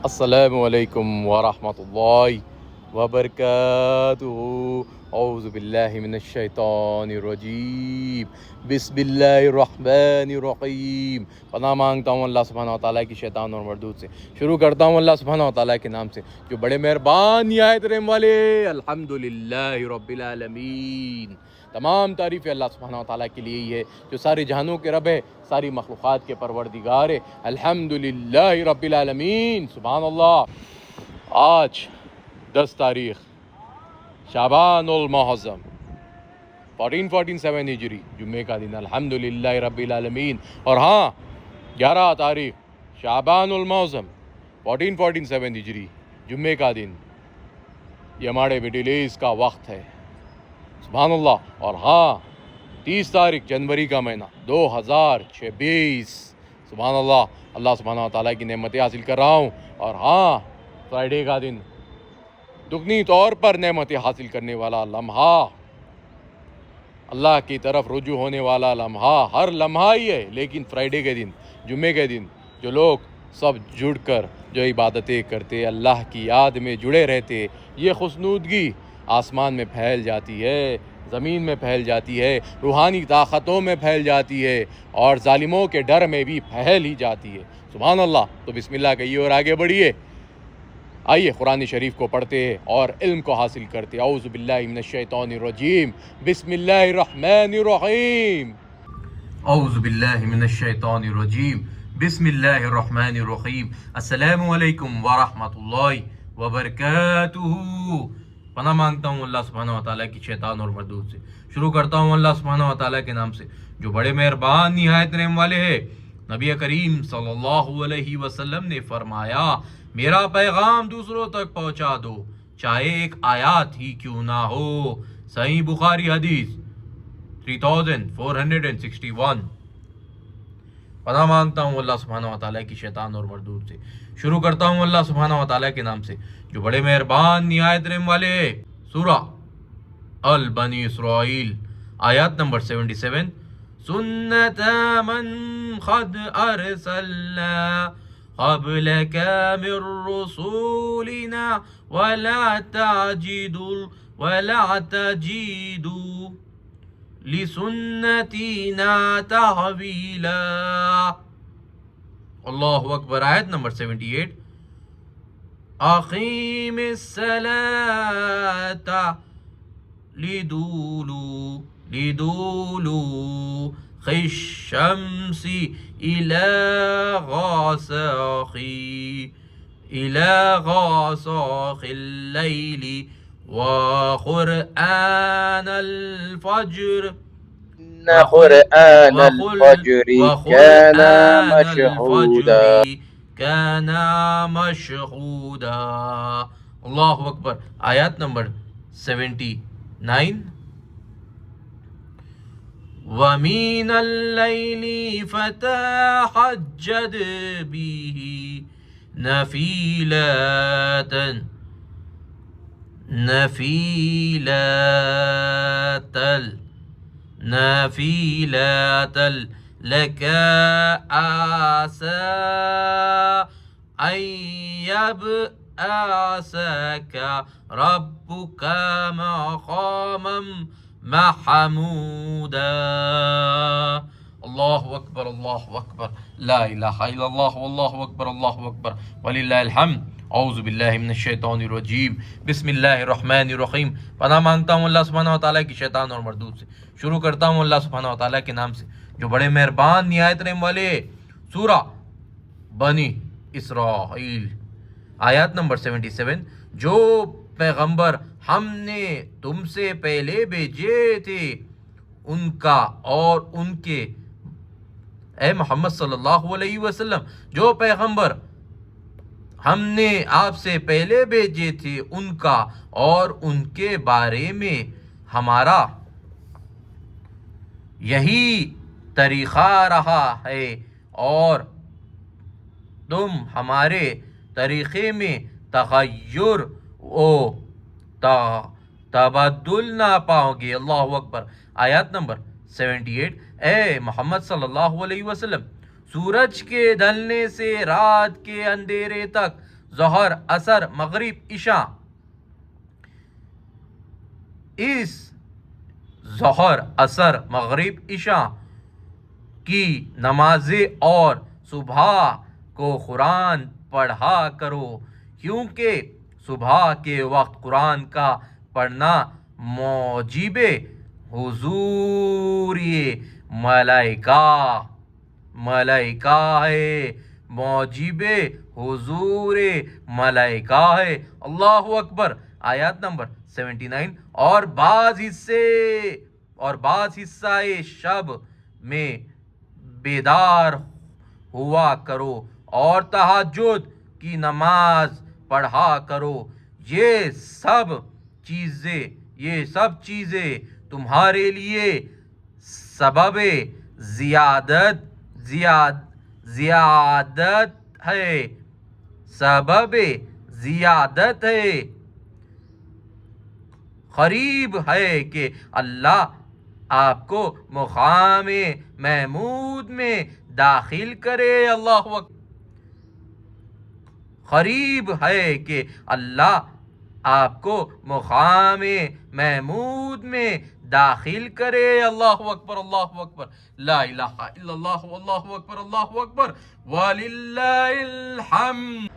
السلام علیکم ورحمۃ اللہ وبرکاتہ۔ اعوذ باللہ من الشیطان الرجیم، بسم اللہ الرحمن الرحیم۔ پناہ مانگتا ہوں اللہ سبحانہ و تعالیٰ کی شیطان اور مردود سے۔ شروع کرتا ہوں اللہ سبحانہ و تعالیٰ کے نام سے جو بڑے مہربان نہایت رحم والے۔ الحمدللہ رب العالمین۔ تمام تعریف اللہ سبحانہ و تعالیٰ کے لیے ہی ہے جو سارے جہانوں کے رب ہے، ساری مخلوقات کے پروردگار ہے۔ الحمدللہ رب العالمین، سبحان اللہ۔ آج 10 تاریخ شعبان المعظم 1447 ہجری، جمعے کا دن، الحمدللہ رب العالمین۔ اور ہاں 11 تاریخ شعبان المعظم 1447 ہجری، جمعے کا دن، یہ ہمارے مڈل ایسٹ کا وقت ہے، سبحان اللہ۔ اور ہاں 30 تاریخ جنوری کا مہینہ 2026، سبحان اللہ۔ اللہ سبحانہ و تعالیٰ کی نعمتیں حاصل کر رہا ہوں۔ اور ہاں فرائیڈے کا دن، دگنی طور پر نعمتیں حاصل کرنے والا لمحہ، اللہ کی طرف رجوع ہونے والا لمحہ، ہر لمحہ ہی ہے، لیکن فرائیڈے کے دن، جمعے کے دن جو لوگ سب جڑ کر جو عبادتیں کرتے، اللہ کی یاد میں جڑے رہتے، یہ خوشنودگی آسمان میں پھیل جاتی ہے، زمین میں پھیل جاتی ہے، روحانی طاقتوں میں پھیل جاتی ہے، اور ظالموں کے ڈر میں بھی پھیل ہی جاتی ہے، سبحان اللہ۔ تو بسم اللہ کہیے اور آگے بڑھیے۔ آئیے قرآن شریف کو پڑھتے ہیں اور علم کو حاصل کرتے۔ اعوذ باللہ من الشیطان الرجیم، بسم اللہ الرحمن الرحیم۔ اعوذ باللہ من الشیطان الرجیم، بسم اللہ الرحمن الرحیم۔ السلام علیکم ورحمۃ اللہ وبرکاتہ۔ پناہ مانگتا ہوں اللہ سبحانہ و تعالیٰ کی شیطان اور مردود سے۔ شروع کرتا ہوں اللہ سبحانہ و تعالیٰ کے نام سے جو بڑے مہربان نہایت رحم والے ہیں۔ نبی کریم صلی اللہ علیہ وسلم نے فرمایا، میرا پیغام دوسروں تک پہنچا دو، چاہے ایک آیات ہی کیوں نہ ہو۔ صحیح بخاری حدیث 3461۔ پناہ مانگتا ہوں اللہ سبحانہ و تعالیٰ کی شیطان اور مردود سے۔ شروع کرتا ہوں اللہ سبحانہ و تعالیٰ کے نام سے جو بڑے مہربان نہایت رحم والے ہیں۔ سورہ البنی اسرائیل، آیات نمبر 77۔ سنت من قد ارسلنا قبلك من رسولنا ولا تجدوا لسنتنا تحویلا۔ اللہ اکبر۔ آیت نمبر 78۔ اقیم الصلاۃ لدلوع الشمس إلى غسق الليل وقرآن الفجر إن قرآن الفجر كان مشهودا۔ اللہ اکبر۔ آیات نمبر 79۔ وَمِنَ اللَّيْلِ فَتَهَجَّدْ بِهِ نَفِيلَةً لَكَ عَسَىٰ أَن يَبْعَثَكَ رَبُّكَ مَقَامًا محمودا۔ اللہ اکبر، اللہ اکبر، لا الہ الا اللہ، واللہ اکبر، اللہ اکبر، وللہ الحمد۔ اعوذ باللہ من الشیطان الرجیم، بسم اللہ الرحمن الرحیم۔ پناہ مانگتا ہوں اللہ سبحانہ و تعالیٰ کی شیطان اور مردود سے۔ شروع کرتا ہوں اللہ سبحانہ و تعالیٰ کے نام سے جو بڑے مہربان نہایت رحم والے۔ سورہ بنی اسرائیل، آیات نمبر 77۔ جو پیغمبر ہم نے تم سے پہلے بھیجے تھے ان کا اور ان کے، اے محمد صلی اللہ علیہ وسلم، جو پیغمبر ہم نے آپ سے پہلے بھیجے تھے ان کا اور ان کے بارے میں ہمارا یہی طریقہ رہا ہے، اور تم ہمارے طریقے میں تغیر و تبدل نہ پاؤ گے۔ اللہ اکبر۔ آیات نمبر 78۔ اے محمد صلی اللہ علیہ وسلم، سورج کے ڈھلنے سے رات کے اندھیرے تک ظہر عصر مغرب عشاء، اس ظہر عصر مغرب عشاء کی نمازیں اور صبح کو قرآن پڑھا کرو، کیونکہ صبح کے وقت قرآن کا پڑھنا موجب حضور ملائکہ ہے، موجب حضور ملائکہ ہے۔ اللہ اکبر۔ آیات نمبر 79۔ اور بعض حصہ شب میں بیدار ہوا کرو اور تہجد کی نماز پڑھا کرو، یہ سب چیزیں تمہارے لیے سبب زیادت ہے، قریب ہے کہ اللہ آپ کو مقام محمود میں داخل کرے۔ اللہ اکبر۔ قریب ہے کہ اللہ آپ کو مقام محمود میں داخل کرے۔ اللہ اکبر، اللہ اکبر، لا الہ الا اللہ، واللہ اکبر، اللہ اکبر، وللہ الحمد۔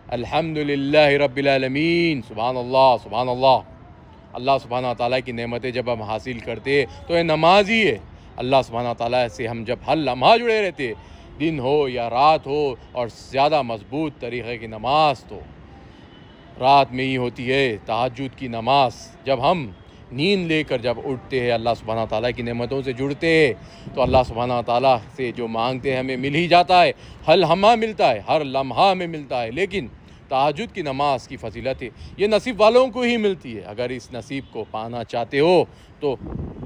الحمد للہ رب العالمین۔ سبحان اللہ، سبحان اللہ۔ اللہ سبحانہ تعالیٰ کی نعمتیں جب ہم حاصل کرتے تو یہ نماز ہی ہے۔ اللہ سبحانہ تعالیٰ سے ہم جب ہر لمحہ جڑے رہتے، دن ہو یا رات ہو، اور زیادہ مضبوط طریقے کی نماز تو رات میں ہی ہوتی ہے، تہجد کی نماز۔ جب ہم نیند لے کر جب اٹھتے ہیں، اللہ سبحانہ تعالیٰ کی نعمتوں سے جڑتے ہیں، تو اللہ سبحانہ تعالیٰ سے جو مانگتے ہیں ہمیں مل ہی جاتا ہے، ہر لمحہ ملتا ہے، ہر لمحہ میں ملتا ہے۔ لیکن تہجد کی نماز کی فضیلت ہے، یہ نصیب والوں کو ہی ملتی ہے۔ اگر اس نصیب کو پانا چاہتے ہو تو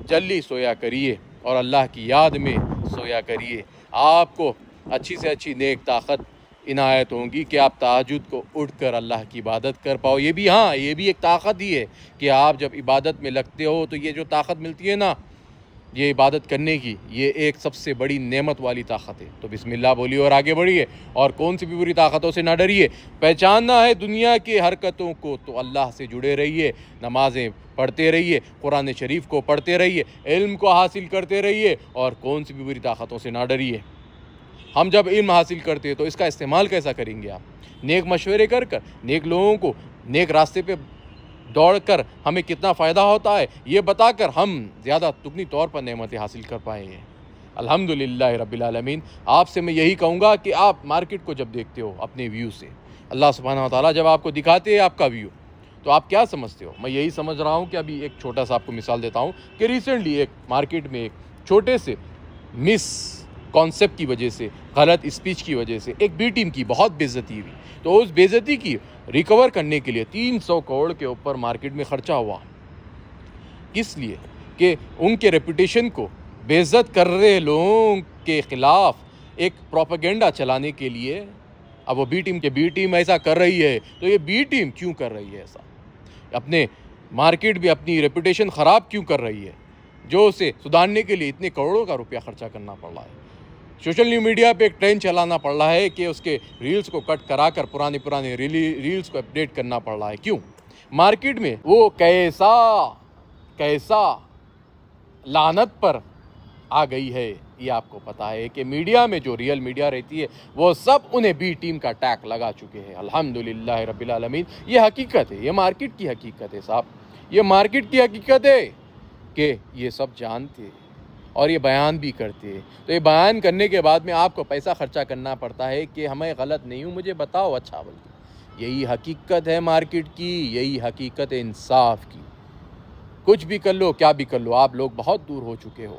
جلدی سویا کریے اور اللہ کی یاد میں سویا کریے، آپ کو اچھی سے اچھی نیک طاقت عنایت ہوں گی کہ آپ تہجد کو اٹھ کر اللہ کی عبادت کر پاؤ۔ یہ بھی ایک طاقت ہی ہے کہ آپ جب عبادت میں لگتے ہو تو یہ جو طاقت ملتی ہے نا، یہ عبادت کرنے کی، یہ ایک سب سے بڑی نعمت والی طاقت ہے۔ تو بسم اللہ بولیے اور آگے بڑھیے، اور کون سی بھی بری طاقتوں سے نہ ڈریے۔ پہچاننا ہے دنیا کی حرکتوں کو تو اللہ سے جڑے رہیے، نمازیں پڑھتے رہیے، قرآن شریف کو پڑھتے رہیے، علم کو حاصل کرتے رہیے، اور کون سی بھی بری طاقتوں سے نہ ڈریے۔ ہم جب علم حاصل کرتے ہیں تو اس کا استعمال کیسا کریں گے آپ؟ نیک مشورے کر نیک لوگوں کو نیک راستے پہ دوڑ کر ہمیں کتنا فائدہ ہوتا ہے یہ بتا کر ہم زیادہ دگنی طور پر نعمتیں حاصل کر پائیں گے۔ الحمدللہ رب العالمین۔ آپ سے میں یہی کہوں گا کہ آپ مارکیٹ کو جب دیکھتے ہو اپنے ویو سے، اللہ سبحانہ وتعالیٰ جب آپ کو دکھاتے ہیں آپ کا ویو، تو آپ کیا سمجھتے ہو؟ میں یہی سمجھ رہا ہوں کہ ابھی ایک چھوٹا سا آپ کو مثال دیتا ہوں کہ ریسنٹلی ایک مارکیٹ میں ایک چھوٹے سے مس کانسیپٹ کی وجہ سے، غلط اسپیچ کی وجہ سے ایک بی ٹیم کی بہت بے عزتی ہوئی، تو اس بے عزتی کی ریکور کرنے کے لیے 300 کروڑ کے اوپر مارکیٹ میں خرچہ ہوا۔ کس لیے؟ کہ ان کے ریپوٹیشن کو بے عزت کر رہے لوگوں کے خلاف ایک پروپیگنڈا چلانے کے لیے۔ اب وہ بی ٹیم ایسا کر رہی ہے تو یہ بی ٹیم کیوں کر رہی ہے ایسا؟ اپنے مارکیٹ بھی اپنی ریپوٹیشن خراب کیوں کر رہی ہے جو اسے سدھارنے کے لیے اتنے کروڑوں کا روپیہ خرچہ کرنا پڑ رہا ہے؟ سوشل میڈیا پہ ایک ٹرینڈ چلانا پڑ رہا ہے کہ اس کے ریلز کو کٹ کرا کر پرانے ریلز کو اپڈیٹ کرنا پڑ رہا ہے۔ کیوں؟ مارکیٹ میں وہ کیسا لعنت پر آ گئی ہے یہ آپ کو پتا ہے کہ میڈیا میں جو ریئل میڈیا رہتی ہے وہ سب انہیں بی ٹیم کا ٹیگ لگا چکے ہیں۔ الحمدللہ رب العالمین۔ یہ حقیقت ہے، یہ مارکیٹ کی حقیقت ہے صاحب، یہ مارکیٹ کی حقیقت ہے کہ یہ سب جانتے اور یہ بیان بھی کرتے۔ تو یہ بیان کرنے کے بعد میں آپ کو پیسہ خرچہ کرنا پڑتا ہے کہ ہمیں غلط نہیں ہوں، مجھے بتاؤ اچھا بلکہ۔ یہی حقیقت ہے مارکیٹ کی، یہی حقیقت ہے انصاف کی۔ کچھ بھی کر لو، کیا بھی کر لو، آپ لوگ بہت دور ہو چکے ہو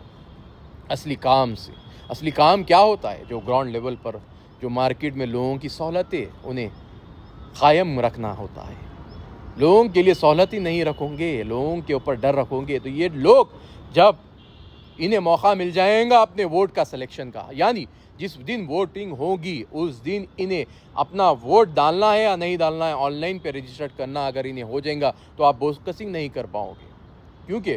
اصلی کام سے۔ اصلی کام کیا ہوتا ہے؟ جو گراؤنڈ لیول پر جو مارکیٹ میں لوگوں کی سہولتیں انہیں قائم رکھنا ہوتا ہے۔ لوگوں کے لیے سہولت ہی نہیں رکھو گے، لوگوں کے اوپر ڈر رکھو گے تو یہ لوگ جب انہیں موقع مل جائے گا اپنے ووٹ کا سلیکشن کا، یعنی جس دن ووٹنگ ہوگی اس دن انہیں اپنا ووٹ ڈالنا ہے یا نہیں ڈالنا ہے، آن لائن پہ رجسٹر کرنا اگر انہیں ہو جائے گا تو آپ بوسکسنگ نہیں کر پاؤ گے۔ کیونکہ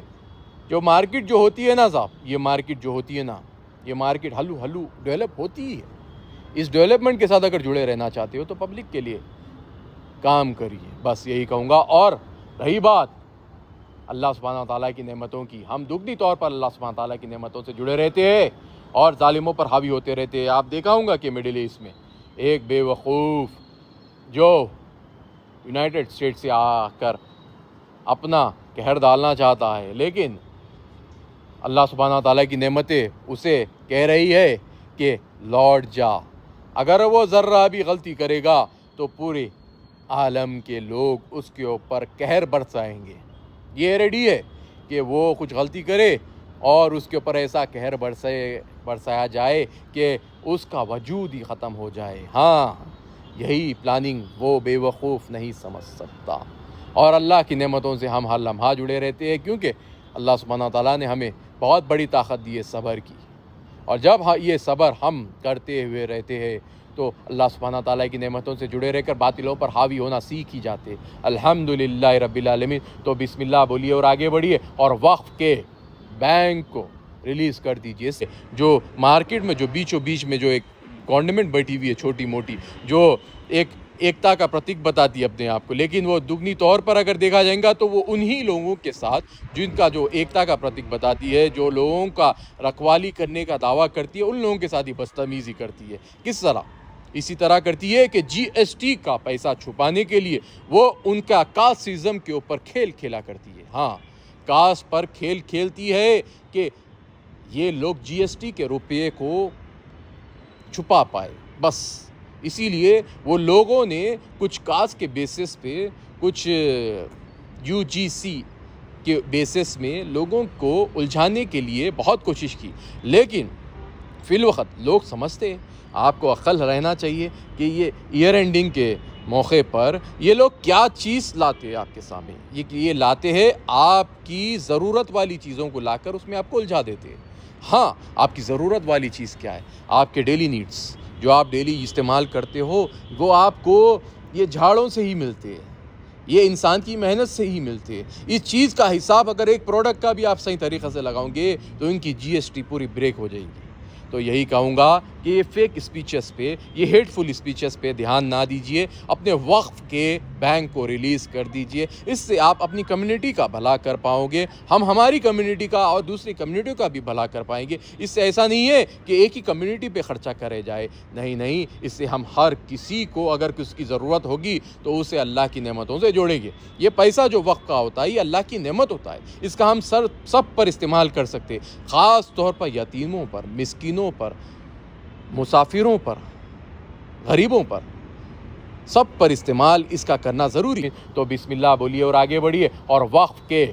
جو مارکیٹ جو ہوتی ہے نا صاحب، یہ مارکیٹ جو ہوتی ہے نا، یہ مارکیٹ ہلو ڈیولپ ہوتی ہے۔ اس ڈیولپمنٹ کے ساتھ اگر جڑے رہنا چاہتے ہو تو پبلک کے لیے کام کریے، بس یہی کہوں گا۔ اور رہی بات اللہ سبحانہ تعالیٰ کی نعمتوں کی، ہم دگنی طور پر اللہ سبحانہ تعالیٰ کی نعمتوں سے جڑے رہتے ہیں اور ظالموں پر حاوی ہوتے رہتے ہیں۔ آپ دیکھا ہوں گا کہ مڈل ایسٹ میں ایک بے وقوف جو یونائٹڈ اسٹیٹ سے آ کر اپنا قہر ڈالنا چاہتا ہے، لیکن اللہ سبحانہ تعالیٰ کی نعمتیں اسے کہہ رہی ہے کہ لوٹ جا۔ اگر وہ ذرہ بھی غلطی کرے گا تو پورے عالم کے لوگ اس کے اوپر قہر برسائیں گے۔ یہ ریڈی ہے کہ وہ کچھ غلطی کرے اور اس کے اوپر ایسا قہر برسایا جائے کہ اس کا وجود ہی ختم ہو جائے۔ ہاں، یہی پلاننگ وہ بے وقوف نہیں سمجھ سکتا۔ اور اللہ کی نعمتوں سے ہم ہر لمحہ جڑے رہتے ہیں، کیونکہ اللہ سبحانہ تعالیٰ نے ہمیں بہت بڑی طاقت دی ہے صبر کی، اور جب یہ صبر ہم کرتے ہوئے رہتے ہیں تو اللہ سبحانہ تعالیٰ کی نعمتوں سے جڑے رہ کر باطلوں پر حاوی ہونا سیکھ ہی جاتے۔ الحمدللہ رب العالمین۔ تو بسم اللہ بولیے اور آگے بڑھیے، اور وقف کے بینک کو ریلیز کر دیجیے۔ جو مارکیٹ میں جو بیچوں بیچ میں جو ایک گورنمنٹ بیٹھی ہوئی ہے چھوٹی موٹی، جو ایکتا کا پرتیک بتاتی ہے اپنے آپ کو، لیکن وہ دگنی طور پر اگر دیکھا جائے گا تو وہ انہی لوگوں کے ساتھ جن کا جو ایکتا کا پرتیک بتاتی ہے، جو لوگوں کا رکھوالی کرنے کا دعویٰ کرتی ہے، ان لوگوں کے ساتھ ہی بدتمیزی کرتی ہے۔ کس طرح؟ اسی طرح کرتی ہے کہ جی ایس ٹی کا پیسہ چھپانے کے لیے وہ ان کا کاسٹزم کے اوپر کھیل کھیلا کرتی ہے۔ ہاں، کاسٹ پر کھیل کھیلتی ہے کہ یہ لوگ جی ایس ٹی کے روپے کو چھپا پائے، بس اسی لیے وہ لوگوں نے کچھ کاسٹ کے بیسس پہ، کچھ یو جی سی کے بیسس میں لوگوں کو الجھانے کے لیے بہت کوشش کی، لیکن فی الوقت لوگ سمجھتے ہیں۔ آپ کو عقل رہنا چاہیے کہ یہ ایئر اینڈنگ کے موقع پر یہ لوگ کیا چیز لاتے ہیں آپ کے سامنے۔ یہ لاتے ہیں آپ کی ضرورت والی چیزوں کو لا کر اس میں آپ کو الجھا دیتے ہیں۔ ہاں، آپ کی ضرورت والی چیز کیا ہے؟ آپ کے ڈیلی نیڈز جو آپ ڈیلی استعمال کرتے ہو، وہ آپ کو یہ جھاڑوں سے ہی ملتے ہیں، یہ انسان کی محنت سے ہی ملتے ہیں۔ اس چیز کا حساب اگر ایک پروڈکٹ کا بھی آپ صحیح طریقے سے لگاؤں گے تو ان کی جی ایس ٹی پوری بریک ہو جائے گی۔ تو یہی کہوں گا کہ یہ فیک اسپیچز پہ، یہ ہیٹ فل اسپیچز پہ دھیان نہ دیجیے، اپنے وقف کے بینک کو ریلیز کر دیجیے۔ اس سے آپ اپنی کمیونٹی کا بھلا کر پاؤ گے، ہم ہماری کمیونٹی کا اور دوسری کمیونٹیوں کا بھی بھلا کر پائیں گے۔ اس سے ایسا نہیں ہے کہ ایک ہی کمیونٹی پہ خرچہ کرے جائے، نہیں، اس سے ہم ہر کسی کو اگر کس کی ضرورت ہوگی تو اسے اللہ کی نعمتوں سے جوڑیں گے۔ یہ پیسہ جو وقف کا ہوتا ہے یہ اللہ کی نعمت ہوتا ہے، اس کا ہم سب پر استعمال کر سکتے، خاص طور پر یتیموں پر، مسکینوں پر، مسافروں پر، غریبوں پر، سب پر استعمال اس کا کرنا ضروری ہے۔ تو بسم اللہ بولیے اور آگے بڑھیے، اور وقف کے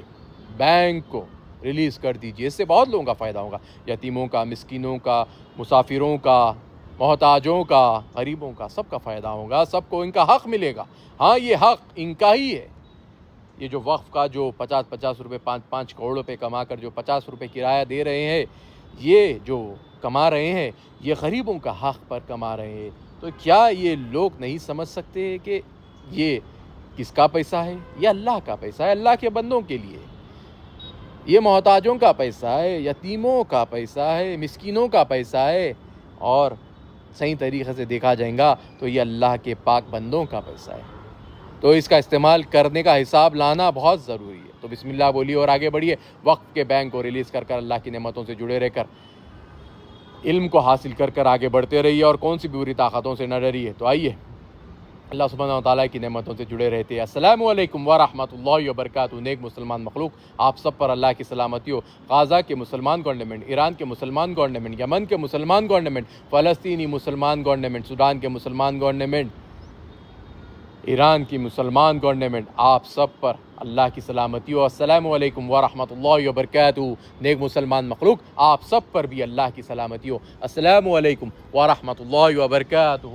بینک کو ریلیز کر دیجیے۔ اس سے بہت لوگوں کا فائدہ ہوگا، یتیموں کا، مسکینوں کا، مسافروں کا، محتاجوں کا، غریبوں کا، سب کا فائدہ ہوگا، سب کو ان کا حق ملے گا۔ ہاں، یہ حق ان کا ہی ہے۔ یہ جو وقف کا جو 50 روپے، 5 کروڑ روپے کما کر جو 50 روپے کرایہ دے رہے ہیں، یہ جو کما رہے ہیں یہ غریبوں کا حق پر کما رہے ہیں۔ تو کیا یہ لوگ نہیں سمجھ سکتے کہ یہ کس کا پیسہ ہے؟ یہ اللہ کا پیسہ ہے، اللہ کے بندوں کے لیے۔ یہ محتاجوں کا پیسہ ہے، یتیموں کا پیسہ ہے، مسکینوں کا پیسہ ہے، اور صحیح طریقے سے دیکھا جائے گا تو یہ اللہ کے پاک بندوں کا پیسہ ہے۔ تو اس کا استعمال کرنے کا حساب لانا بہت ضروری ہے۔ تو بسم اللہ بولیے اور آگے بڑھیے، وقف کے بینک کو ریلیز کر کر اللہ کی نعمتوں سے جڑے رہ کر علم کو حاصل کر کر آگے بڑھتے رہیے، اور کون سی بھی بری طاقتوں سے نہ ڈریے۔ تو آئیے اللہ سبحانہ و تعالیٰ کی نعمتوں سے جڑے رہتے ہیں۔ السلام علیکم ورحمۃ اللہ وبرکاتہ۔ نیک مسلمان مخلوق، آپ سب پر اللہ کی سلامتی ہو۔ غزہ کے مسلمان گورنمنٹ، ایران کے مسلمان گورنمنٹ، یمن کے مسلمان گورنمنٹ، فلسطینی مسلمان گورنمنٹ، سوڈان کے مسلمان گورنمنٹ، ایران کی مسلمان گورنمنٹ، آپ سب پر اللہ کی سلامتی ہو۔ السلام علیکم ورحمۃ اللہ وبرکاتہ۔ نیک مسلمان مخلوق، آپ سب پر بھی اللہ کی سلامتی ہو۔ السلام علیکم ورحمۃ اللہ وبرکاتہ۔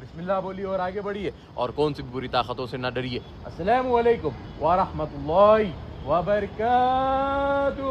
بسم اللہ بولیے اور آگے بڑھیے، اور کون سی بری طاقتوں سے نہ ڈریے۔ السلام علیکم ورحمۃ اللہ وبرکاتہ۔